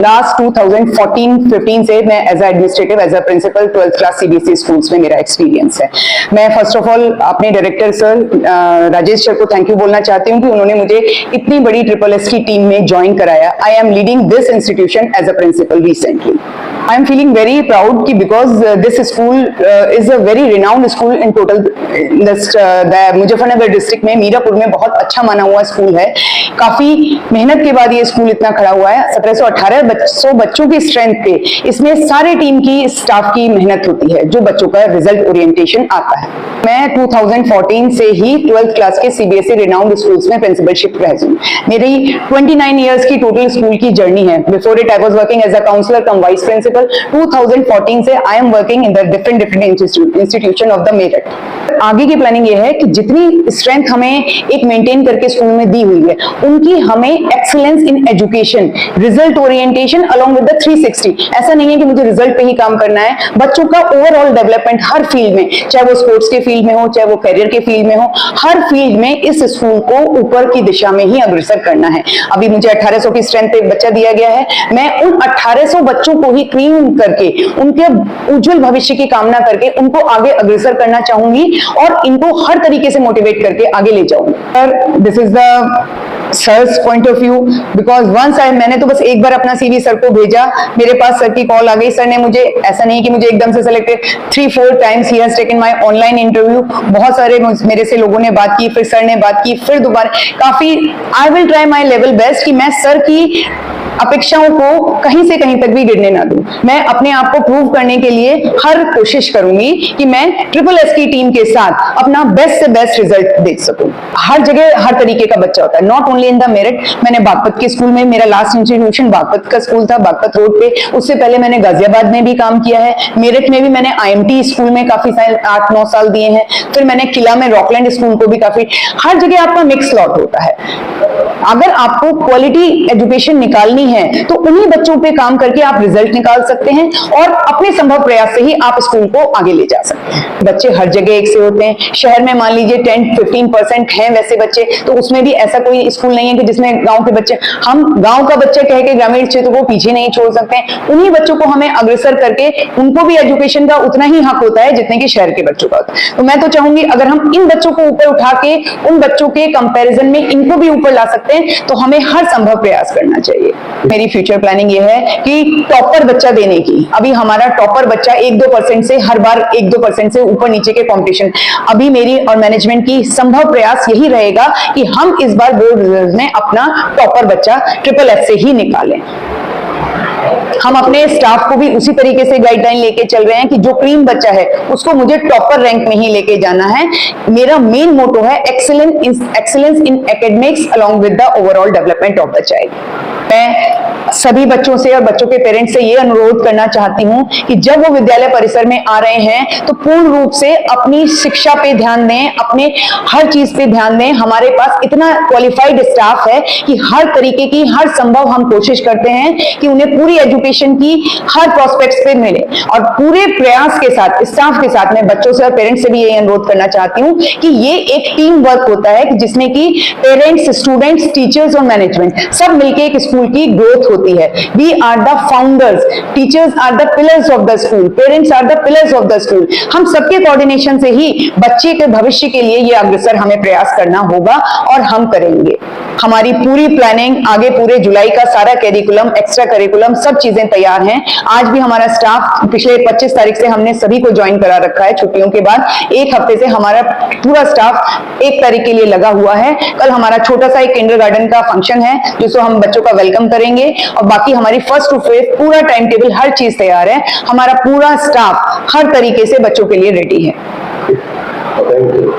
Last 2014-15 से मैं as administrative as a principal 12th class CBSE schools में मेरा एक्सपीरियंस है। मैं फर्स्ट ऑफ ऑल अपने डायरेक्टर सर राजेश सर को थैंक यू बोलना चाहती हूँ कि उन्होंने मुझे इतनी बड़ी SSS की टीम में ज्वाइन कराया। I am leading this institution as a principal recently. I am feeling very proud कि because this school is a very renowned school in total Muzaffarnagar district में मीरापुर में बहुत अच्छा माना हुआ स्कूल है। काफी मेहनत के बाद ये स्कूल इतना खड़ा हुआ है। 1718 बच्चों की स्ट्रेंथ पे इसमें सारे टीम की स्टाफ की मेहनत होती है जो बच्चों का रिजल्ट ओरिएंटेशन आता है। मैं 2014 से ही 12th क्लास के सीबीएसई रिनाउंड स्कूल्स में प्रिंसिपलशिप रह हूँ। मेरी 29 इयर्स की टोटल स्कूल की जर्नी है। Before it I was working as a counsellor cum vice principal. 2014 से I am working in the different institution of the Meerut. आगे की प्लानिंग ये है कि जितनी स्ट्रेंथ हमें एक मेंटेन करके स्कूल में दी हुई है उनकी हमें excellence in education, result orientation along with the 360। ऐसा नहीं है कि मुझे रिजल्ट पे ही काम करना है, बच्चों का ओवरऑल डेवलपमेंट हर फील्ड में, चाहे वो स्पोर्ट्स के फील्ड में हो, चाहे वो करियर के फील्ड में हो, हर फील्ड में इस स्कूल को ऊपर की दिशा में ही अग्रसर करना है। अभी मुझे 1800 की स्ट्रेंथ पे बच्चा दिया गया है। मैं उन 1800 बच्चों को ही ट्रेन करके उनके उज्जवल भविष्य की कामना करके उनको आगे अग्रसर करना चाहूंगी और इनको हर तरीके से मोटिवेट करके आगे ले जाऊंगी। Sir, this is the sir's point of view because once मैंने तो बस एक बार अपना सीवी सर को भेजा, मेरे पास सर की कॉल आ गई। सर ने मुझे, ऐसा नहीं कि मुझे एकदम से selected, 3-4 times he has taken my online interview. बहुत सारे मेरे से लोगों ने बात की, फिर सर ने बात की, फिर दोबारा काफी। I will try my level best कि मैं सर की अपेक्षाओं को कहीं से कहीं तक भी गिरने ना दूं। मैं अपने आप को प्रूव करने के लिए हर कोशिश करूंगी कि मैं SSS की टीम के साथ अपना बेस्ट से बेस्ट रिजल्ट देख सकूं। हर जगह हर तरीके का बच्चा होता है, not only in the Meerut. मैंने बागपत के स्कूल में, मेरा लास्ट इंस्टीट्यूशन बागपत का स्कूल था, बागपत रोड पे। उससे पहले मैंने गाजियाबाद में भी काम किया है। मेरठ में भी मैंने IMT स्कूल में काफी साल, 8-9 साल दिए हैं। फिर मैंने किला में रॉकलैंड स्कूल को भी काफी। हर जगह आपका मिक्स लॉट होता है। अगर आपको क्वालिटी एजुकेशन निकालनी है तो उन्हीं बच्चों पे काम करके आप रिजल्ट निकाल सकते हैं और अपने संभव प्रयास से ही आप स्कूल को आगे ले जा सकते हैं। बच्चे हर जगह एक से होते हैं। शहर में मान लीजिए 10-15% हैं वैसे बच्चे, तो उसमें भी ऐसा कोई स्कूल नहीं है कि जिसमें गांव के बच्चे, हम गांव का बच्चा कह के ग्रामीण क्षेत्र को पीछे नहीं छोड़ सकते हैं। उन्हीं बच्चों को हमें अग्रसर करके, उनको भी एजुकेशन का उतना ही हक होता है जितने कि शहर के बच्चों का होता है। तो मैं तो चाहूंगी अगर हम इन बच्चों को ऊपर उठा के उन बच्चों के कंपेरिजन में इनको भी ऊपर ला सकते हैं तो हमें हर संभव प्रयास करना चाहिए। मेरी फ्यूचर प्लानिंग ये है कि टॉपर बच्चा देने की। अभी हमारा टॉपर बच्चा 1-2% से, हर बार 1-2% से ऊपर नीचे के कंपटीशन। अभी मेरी और मैनेजमेंट की संभव प्रयास यही रहेगा कि हम इस बार बोर्ड रिजल्ट में अपना टॉपर बच्चा SSS से ही निकालें। हम अपने स्टाफ को भी उसी तरीके से गाइडलाइन लेके चल रहे हैं कि जो क्रीम बच्चा है उसको मुझे टॉपर रैंक में ही लेके जाना है। मेरा मेन मोटो है excellence in academics along with the overall development of the child. मैं सभी बच्चों से और बच्चों के पेरेंट्स से ये अनुरोध करना चाहती हूँ कि जब वो विद्यालय परिसर में आ रहे हैं तो पूर्ण रूप से अपनी शिक्षा पे ध्यान दें, अपने हर चीज पे ध्यान दें। हमारे पास इतना क्वालिफाइड स्टाफ है कि हर तरीके की, हर संभव हम कोशिश करते हैं कि उन्हें पूरी एजुकेशन की हर प्रोस्पेक्ट्स पे मिले। और पूरे प्रयास के साथ, स्टाफ के साथ, मैं बच्चों से और पेरेंट्स से भी ये अनुरोध करना चाहती हूँ कि ये एक टीम वर्क होता है जिसमें कि पेरेंट्स, स्टूडेंट्स, टीचर्स और मैनेजमेंट सब मिलकर एक स्कूल की ग्रोथ होती है। We are the founders, teachers are the pillars of the school, parents are the pillars of the school. हम सबके कोऑर्डिनेशन से ही बच्चे के भविष्य के लिए ये अग्रसर हमें प्रयास करना होगा और हम करेंगे। हमारी पूरी प्लानिंग, आगे पूरे जुलाई का सारा करिकुलम, एक्स्ट्रा करिकुलम, सब चीजें तैयार हैं। आज भी हमारा स्टाफ, पिछले 25 तारीख से हमने सभी को ज्वाइन करा रखा है छुट्टियों के बाद। एक हफ्ते से हमारा पूरा स्टाफ 1 तारीख के लिए लगा हुआ है। कल हमारा छोटा सा एक किंडरगार्टन का फंक्शन है जिसको हम बच्चों का वेलकम करेंगे और बाकी हमारी 1st to 5th पूरा टाइम टेबल, हर चीज तैयार है। हमारा पूरा स्टाफ हर तरीके से बच्चों के लिए रेडी है। Thank you.